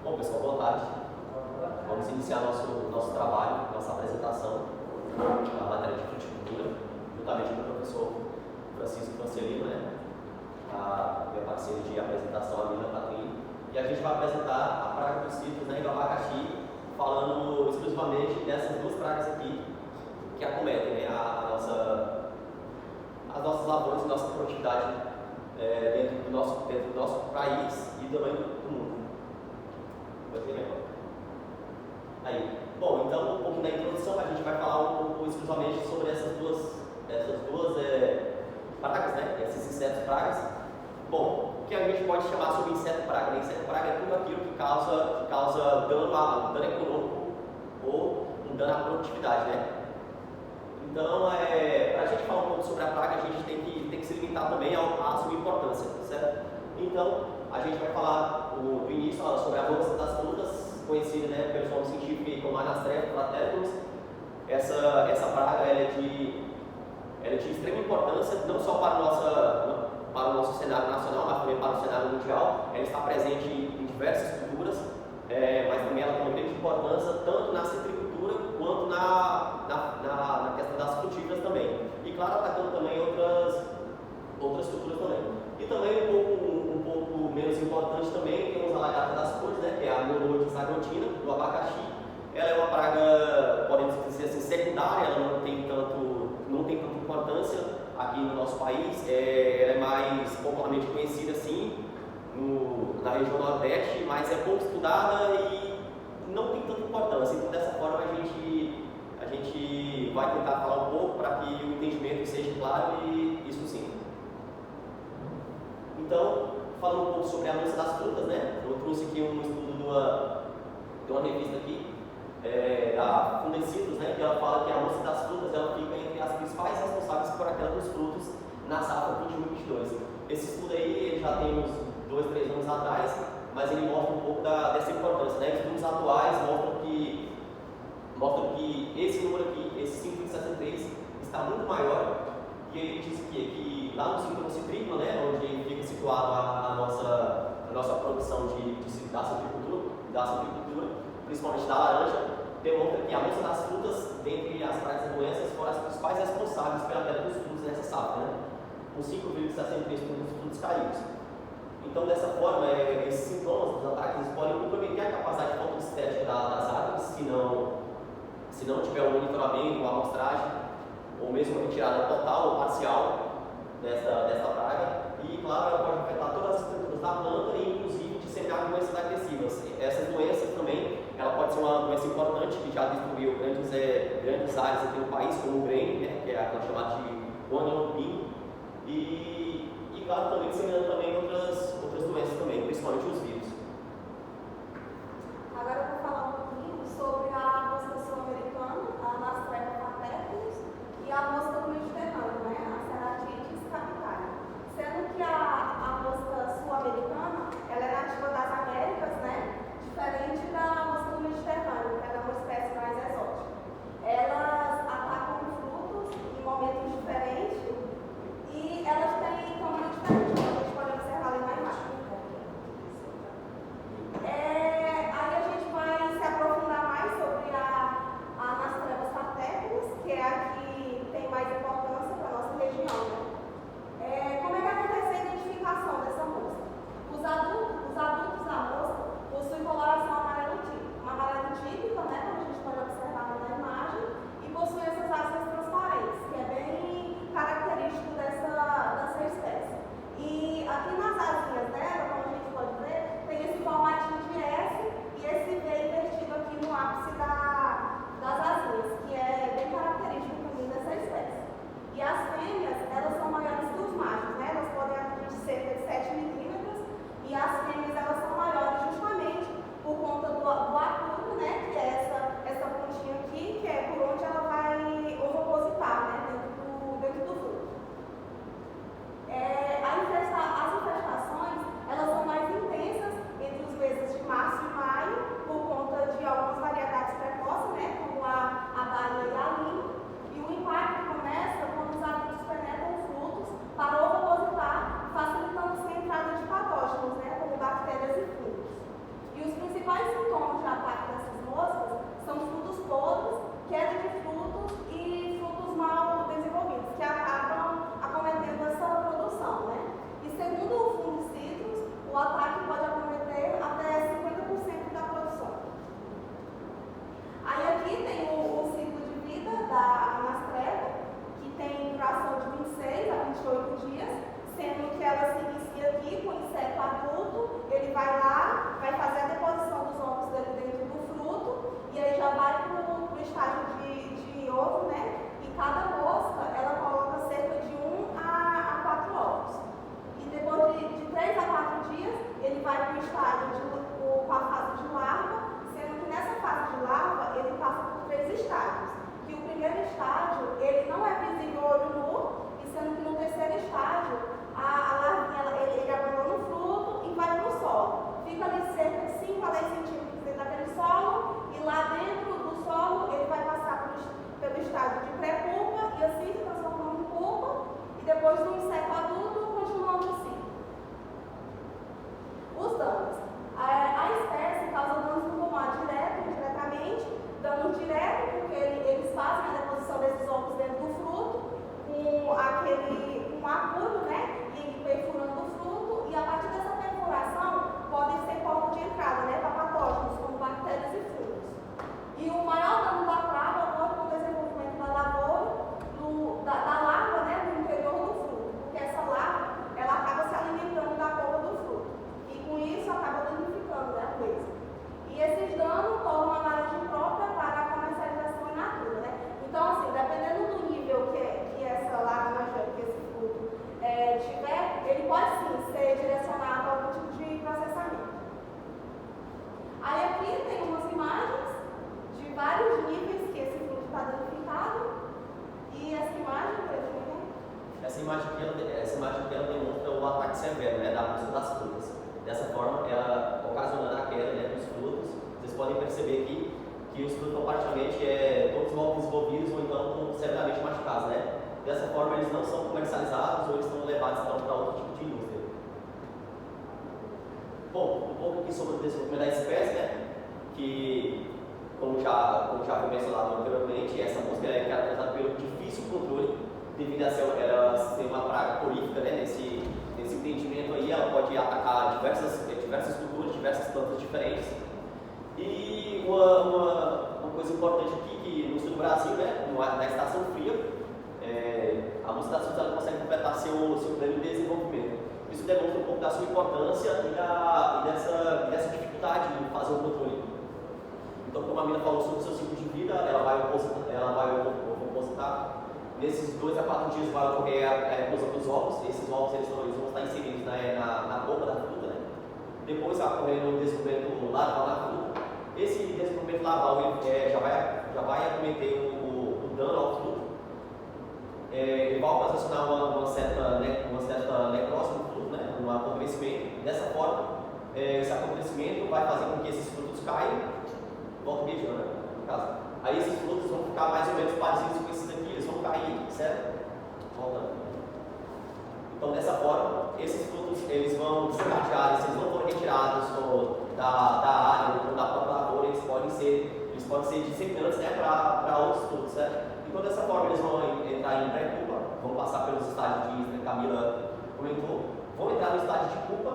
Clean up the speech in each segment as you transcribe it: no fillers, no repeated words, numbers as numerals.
Bom, pessoal, boa tarde. Vamos iniciar nosso trabalho, nossa apresentação da matéria de fruticultura, juntamente com o professor Francisco Francelino, né? A minha parceira de apresentação, a Mina Patrini. E a gente vai apresentar a praga dos citros, né, e do abacaxi, falando exclusivamente dessas duas pragas aqui que acometem, né, as nossas lavouras e nossa produtividade dentro do nosso país e também do mundo. Aí, bom, então um pouquinho da introdução, a gente vai falar um pouco exclusivamente sobre essas duas pragas, né? Esses insetos pragas. Bom, o que a gente pode chamar sobre inseto praga? Né? Inseto praga é tudo aquilo que causa dano econômico ou um dano à produtividade, né? Então, para a gente falar um pouco sobre a praga, a gente tem que se limitar também à sua importância, certo? Então, a gente vai falar do início sobre a bolsa das frutas, conhecida, né, pelo nome científico como Anastrepha platypus. Essa praga é de extrema importância, não só para o nosso cenário nacional, mas também para o cenário mundial. Ela está presente em diversas culturas, mas também ela tem uma grande importância tanto na citricultura quanto na questão das frutíferas também. E claro, atacando também outras culturas também. E também um pouco menos importante também, temos a lagarta das cores, né, que é a Monoides aglotina, do abacaxi. Ela é uma praga, podemos dizer assim, secundária, ela não tem tanta importância aqui no nosso país. Ela é mais popularmente conhecida assim na região nordeste, mas é pouco estudada e não tem tanta importância. Então, dessa forma, a gente vai tentar falar um pouco para que o entendimento seja claro e isso sim. Então, falando um pouco sobre a moça das frutas, né? Eu trouxe aqui um estudo de uma revista aqui, da Fundecitrus, né? Que ela fala que a moça das frutas ela fica entre as principais responsáveis por a queda dos frutos na safra 21/22. Esse estudo aí ele já tem uns 2, 3 anos atrás, mas ele mostra um pouco dessa importância, né? Estudos atuais mostram que esse número aqui, esse 5,63, está muito maior. E ele diz que lá no cinturão citrícola, né, onde fica situado a nossa produção da citricultura, principalmente da laranja, demonstra que a moça das frutas, dentre as pragas e doenças, foram as principais responsáveis pela queda dos frutos nessa safra, né, com 5,63% dos frutos caídos. Então, dessa forma, esses sintomas dos ataques podem comprometer a capacidade fotossintética das árvores, se não tiver um monitoramento, uma amostragem, ou mesmo uma retirada total ou parcial dessa praga. E, claro, ela pode afetar todas as estruturas da planta e, inclusive, disseminar doenças agressivas. Essas doenças também, ela pode ser uma doença importante que já destruiu grandes áreas aqui no país, como o Grêmio, né, que é aquela chamada de guanilopim. E, claro, também disseminando também outras doenças também, principalmente os vírus. Agora eu vou falar um pouquinho sobre a mosca sul-americana, a Anastrepha platypus, e a mosca do Mediterrâneo, né, a Ceratitis capitale. Sendo que a mosca sul-americana, ela é nativa das Américas, né, diferente da mosca do Mediterrâneo, que ela é uma espécie mais exótica. Elas atacam frutos em momentos diferentes e elas têm tamanho diferente, como a gente pode observar ali na imagem. que os frutos praticamente todos vão desenvolvidos ou então estão severamente machucados, né? Dessa forma eles não são comercializados ou eles são levados então para outro tipo de indústria. Bom, um pouco aqui sobre o desenvolvimento da espécie, né? Que, como já foi mencionado anteriormente, essa mosca é caracterizada pelo difícil controle, devido a ela ser uma praga prolífica, né? Nesse entendimento aí, ela pode atacar diversas culturas, diversas plantas diferentes. E uma coisa importante aqui, que no sul do Brasil, né? Na estação fria, a mosca das frutas consegue completar seu pleno desenvolvimento. Isso demonstra um pouco da sua importância e dessa dificuldade em fazer o controle. Então, como a Mina falou sobre o seu ciclo de vida, ela vai opositar. Nesses 2 a 4 dias vai ocorrer a eclosão dos ovos. Esses ovos eles vão estar inseridos na polpa da fruta, né? Depois vai ocorrer o desenvolvimento larval na fruta. Esse desenvolvimento larval já vai acometer o dano ao fruto. Ele vai ocasionar uma certa necrose no fruto, né? Um apodrecimento. Dessa forma, esse apodrecimento vai fazer com que esses frutos caiam, volta mediana, no caso. Aí esses frutos vão ficar mais ou menos parecidos com esses aqui, eles vão cair, certo? Voltando. Então, dessa forma, esses frutos eles vão desencadear, se eles não forem retirados da área ou da própria lavoura, eles podem ser disseminantes, né, para outros frutos, certo? Então, dessa forma, eles vão entrar em pré-pupa, vão passar pelos estágios que a Camila comentou, vão entrar no estágio de pupa,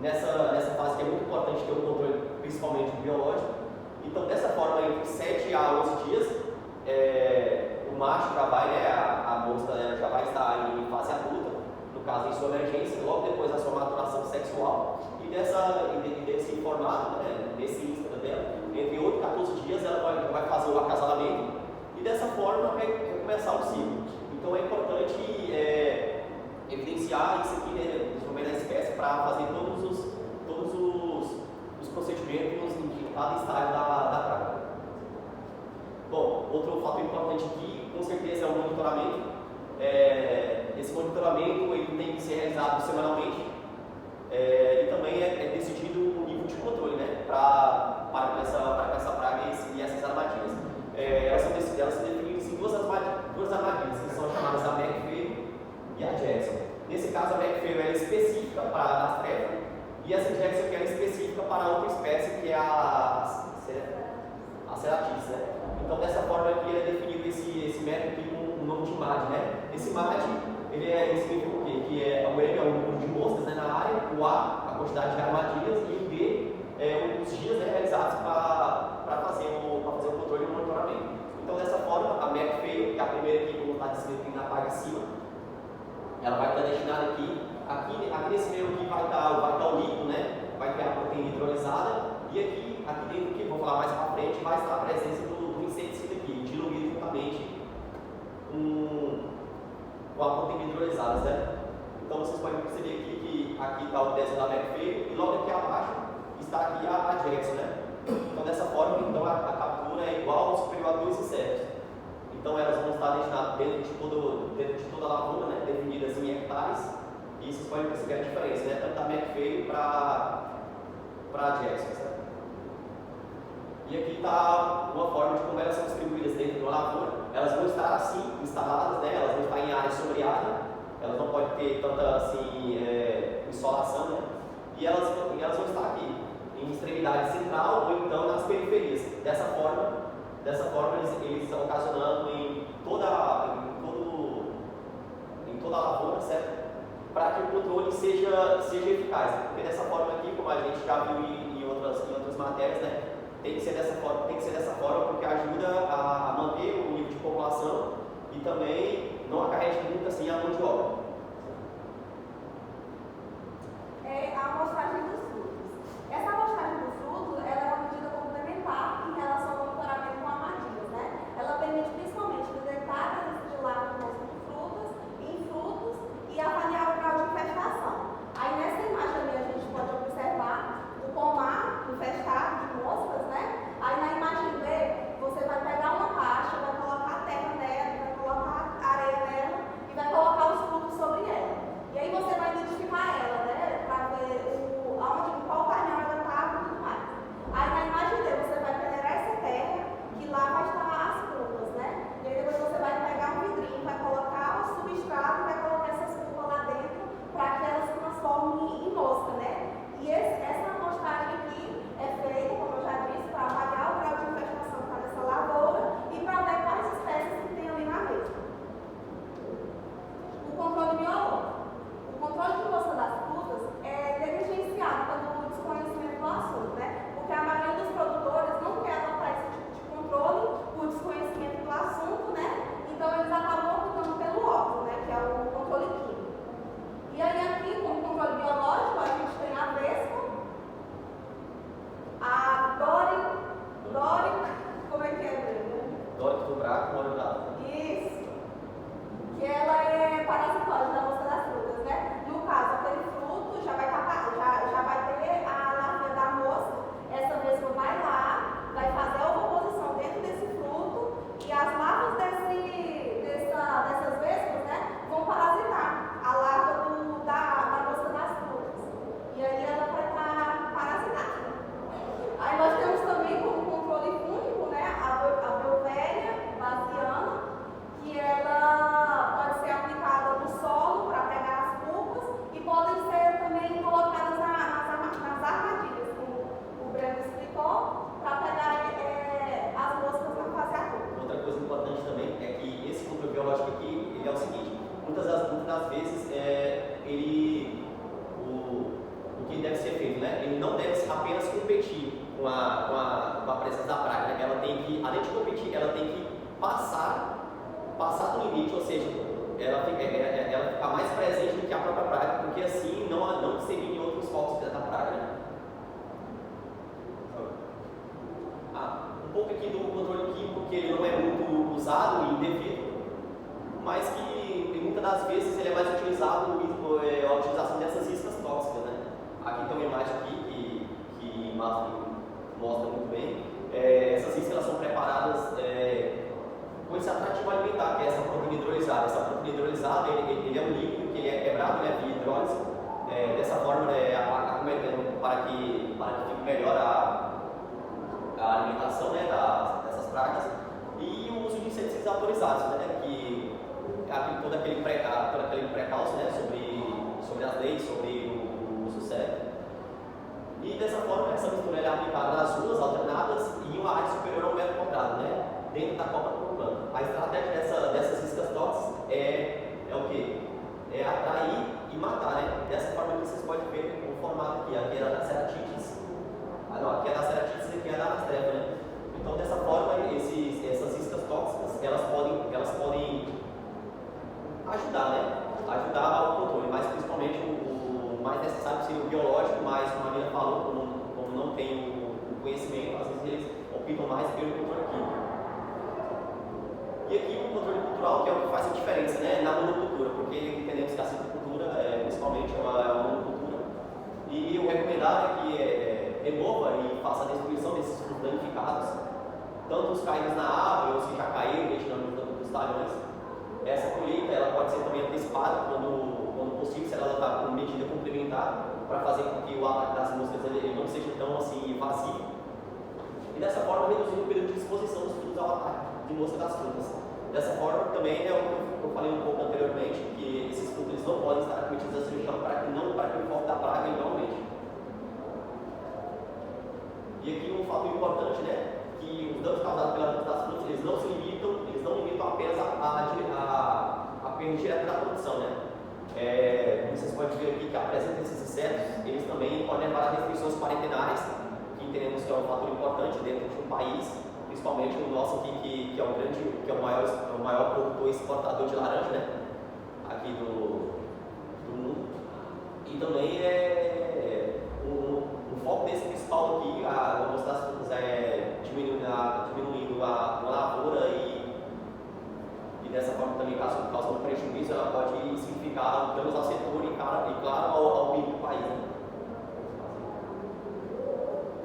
nessa fase que é muito importante ter um controle, principalmente biológico. Então, dessa forma, entre 7 a 11 dias, o macho já vai, né, a mosca já vai estar em fase adulta, no caso, em sua emergência, logo depois da sua maturação sexual, e desse formato, né, desse instante dela, entre 8 e 14 dias, ela vai fazer o acasalamento, e dessa forma vai começar o ciclo. Então, é importante evidenciar isso aqui, né, o desenvolvimento da espécie, para fazer todos os procedimentos em cada estágio da praga. Bom, outro fator importante aqui, com certeza, é o monitoramento. Esse monitoramento ele tem que ser realizado semanalmente e também é decidido o nível de controle, né, para essa praga e essas armadilhas. Elas são definidas em duas armadilhas, que são chamadas a McPhail e a Jackson. Nesse caso, a McPhail é específica para a Anastrepha e essa Jackson é específica para outra espécie, que é a Ceratitis, né? Então, dessa forma aqui é definido esse método aqui com o nome de MAD, né? Esse MAD, ele significa o quê? Que o M é o número de moscas, né, na área, o A quantidade de armadilhas e o D os dias, né, realizados para fazer o controle e o monitoramento. Então, dessa forma, a McPhail, que é a primeira aqui, como está descrito na parte de cima, ela vai estar destinada aqui nesse meio aqui vai estar o líquido, né? Vai ter a proteína hidrolisada e aqui dentro, que vou falar mais para frente, vai estar a presença do inseticida aqui, diluído juntamente com a proteína hidrolisada, certo? Então vocês podem perceber aqui que aqui está o desenho da McPhail e logo aqui abaixo está aqui a Jackson, né? Então dessa forma, então, a captura é igual ou superior a 2 insetos. Então elas vão estar destinadas dentro de toda a lavoura, né? Definidas em hectares. E vocês podem perceber a diferença, né? Tanto da McPhail para a Jackson, certo? E aqui está uma forma de como elas são distribuídas dentro de uma lavoura. Elas vão estar assim, instaladas, né? Elas vão estar em área sombreada, elas não podem ter tanta assim, insolação, né? E elas vão estar aqui, em extremidade central ou então nas periferias. Dessa forma eles estão ocasionando em toda a lavoura, certo? Para que o controle seja eficaz. Porque dessa forma aqui, como a gente já viu em outras matérias, né? Tem que ser dessa forma porque ajuda a manter o nível de população e também não acarrete muito assim a mão de obra. A amostragem dos frutos. Essa amostragem do fruto ela é uma medida complementar em relação ao monitoramento com armadilhas, né? Ela permite principalmente detectar a presença de larvas de mosca de frutas, em frutos e avaliar o grau de infestação. Aí nessa imagem ali a gente pode observar o pomar infestado de moscas, né? Aí na imagem B você vai pegar uma caixa, vai colocar terra nela, vai colocar areia nela e vai colocar os frutos sobre ela. E aí você vai identificar ela, né? Para ver aonde consequências da praga, né? Ela tem que, além de competir, ela tem que passar do limite, ou seja, ela fica mais presente do que a própria praga, porque assim não dissemine outros focos da praga, né? Um pouco aqui do controle químico, que ele não é muito usado e indevido, mas que muitas das vezes ele é mais utilizado a utilização dessas iscas tóxicas, né? Aqui tem uma imagem aqui que mostra muito bem. Essas iscas elas são preparadas com esse atrativo alimentar, que é essa proteína hidrolisada. Essa proteína hidrolisada ele é um líquido que ele é quebrado, né, via hidrólise. Dessa forma, para que fique melhor a alimentação, né, dessas pragas, e o uso de inseticidas autorizados, né, que todo aquele precalço, né, sobre as leis, sobre o uso certo. E dessa forma, essa mistura é aplicada nas ruas alternadas e em uma área superior a 1 metro quadrado, né, dentro da copa do plano. A estratégia dessas iscas tóxicas é o quê? É atrair e matar, né? Dessa forma que vocês podem ver o formato aqui é da ceratites. Aqui é da ceratites e aqui é da anastreba, né? Então, dessa forma, essas iscas tóxicas, elas podem ajudar, né? Ajudar ao controle, mas principalmente o mais necessário seria o biológico, mas como a Nina falou, como não tem o conhecimento, às vezes eles optam mais pelo controle químico. E aqui o controle cultural, que é o que faz a diferença, né, na monocultura, porque entendemos que a silvicultura, principalmente, é uma monocultura, e o recomendado é que remova e faça a destruição desses frutos danificados, tanto os caídos na árvore, os que já caíram, deixando dos talhões. Essa colheita ela pode ser também antecipada quando possível, se ela está com medida complementar, para fazer com que o ataque das moscas ele não seja tão assim invasivo, e dessa forma reduzir o período de exposição dos frutos ao ataque de mosca das frutas. Dessa forma também é o que eu falei um pouco anteriormente, que esses frutos eles não podem estar acometidos a cirurgião para que o foco da praga igualmente. E aqui um fato importante, né, que os danos causados pela mosca das frutas eles não limitam apenas a perda direta da produção, né. Como vocês podem ver aqui que a presença desses insetos eles também podem levar a restrições quarentenais, que entendemos que é um fator importante dentro de um país, principalmente o nosso aqui, que é o maior produtor e exportador de laranja, né, aqui do mundo. E também o foco desse principal aqui, a mostra das frutas diminuindo a lavoura e dessa forma também causando prejuízo, ela pode significar danos ao setor e claro ao PIB do país, né?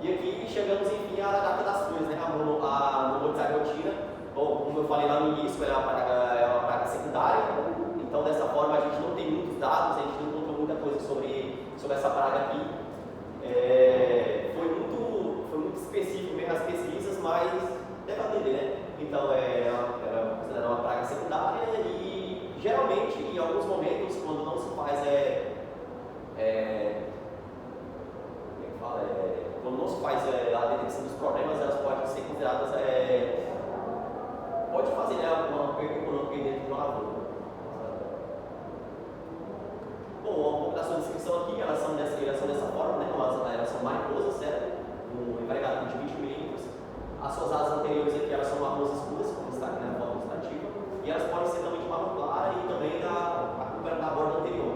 E aqui chegamos enfim à lagarta das flores, né? A monoxarotina. Bom, como eu falei lá no início, ela é uma praga secundária, então dessa forma a gente não tem muitos dados, a gente não encontrou muita coisa sobre essa praga aqui. Foi muito específico mesmo as pesquisas, mas deve atender, né? Então era considerada uma praga secundária e geralmente em alguns momentos quando não se faz quando não se faz a detecção dos problemas, elas podem ser consideradas, pode fazer, né, uma perda econômica dentro de uma lavoura. Bom, um pouco da sua descrição aqui, elas são dessa forma, né, elas são mariposas, certo? Um envergadura de 20 milímetros. As suas asas anteriores aqui, elas são marrons escuras, como está aqui na foto ilustrativa, e elas podem ser também de marrom clara e também da borda anterior.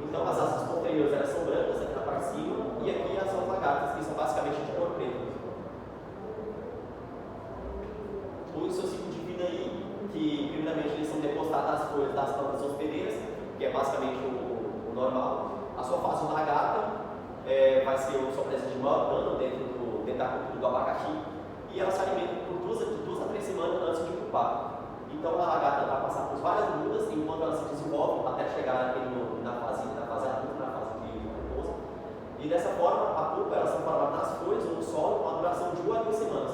Então, as asas posteriores, elas são brancas aqui na parte de cima, e aqui as são lagartas, que são basicamente de cor preta. O seu ciclo de vida aí, que primeiramente eles são depositados nas folhas das plantas hospedeiras, que é basicamente o normal. A sua fase de lagarta vai ser a sua presença de maior dano dentro da cultura do abacaxi, e ela se alimenta por de 2 a 3 semanas antes de pupar. Então a lagarta vai passar por várias mudas enquanto ela se desenvolve até chegar na fase adulta, na fase de repouso. E dessa forma, a pupa elas são formadas nas folhas ou no solo com a duração de 1 a 2 semanas.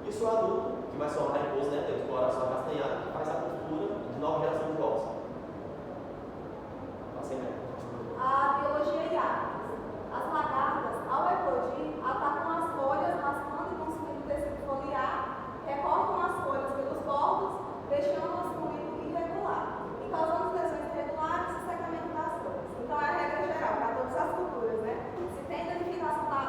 Isso é o adulto, que vai ser uma mariposa, né, tem exploração castanhada, que faz a cultura de nova geração de ovos. A biologia e artes. As lagartas, ao eclodir, atacam as folhas, raspando e consumindo o tecido foliar, recortam as folhas pelos bordos, deixando-as com líquido irregular e causando lesões irregulares e secamento das folhas. Então é a regra geral para todas as culturas, né? Se tem danificação da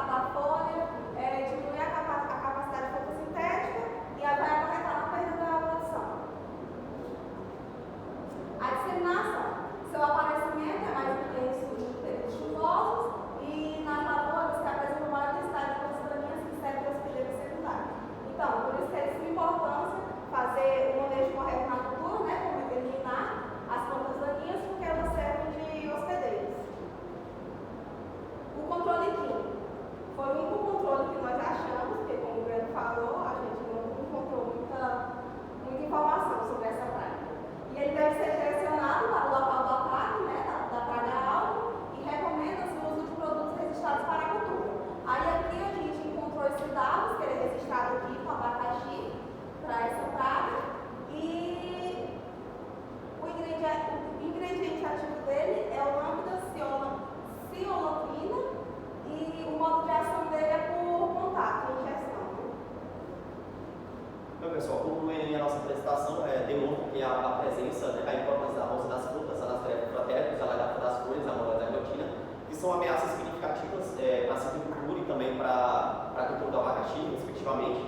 pessoal, concluindo a nossa apresentação, demonstra que a presença, né, a importância da roça das frutas, a anastrébios protéricos, a lagarta das folhas, a mola da glotina, que são ameaças significativas para a silvicultura e também para a cultura do abacaxi, respectivamente.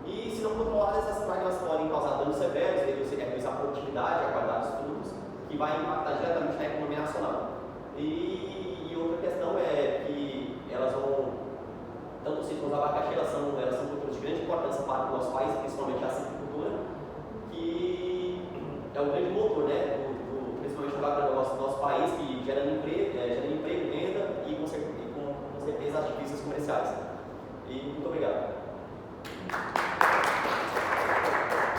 E se não controladas, essas pragas podem causar danos severos, reduzir a produtividade, a qualidade dos frutos, que vai impactar diretamente na economia nacional. E outra questão é que elas vão, tanto o ciclo do abacaxi, elas são culturas de grande importância para o nosso país, principalmente a silvicultura, que é o grande motor, né, principalmente do agronegócio do nosso país, que gera emprego, renda e com certeza as divisas comerciais. E muito obrigado.